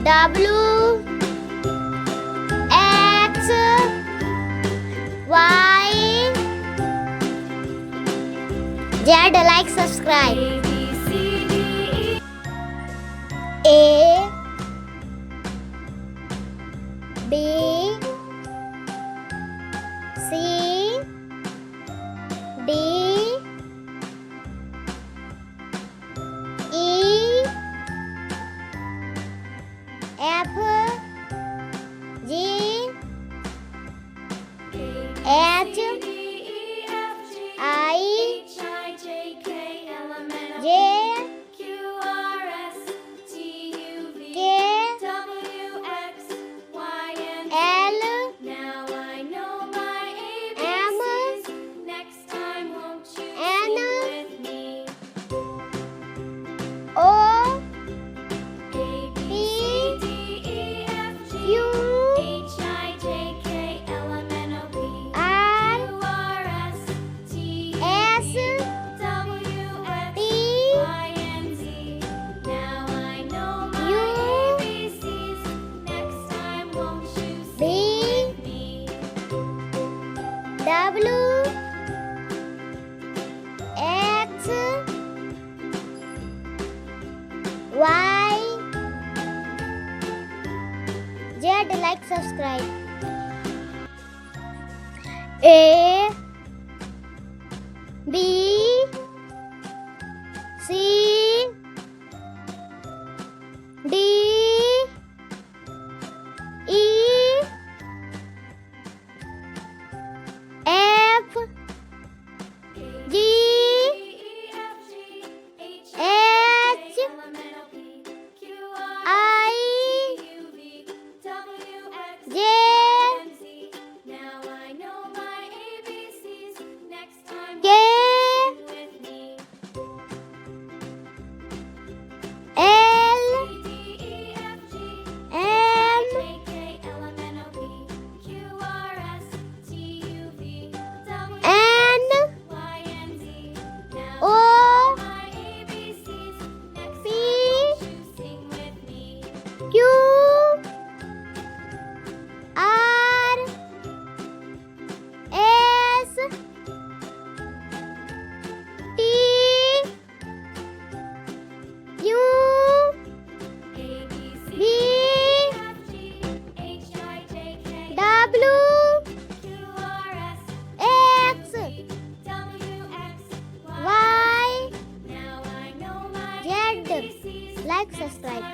W X Y Z. Like, subscribe. A B C D E F G H I J K L O W X Y Z. Like, subscribe. A B C D E F G H I J K L M N O P Q R S T U V W X Y Z. Like, subscribe.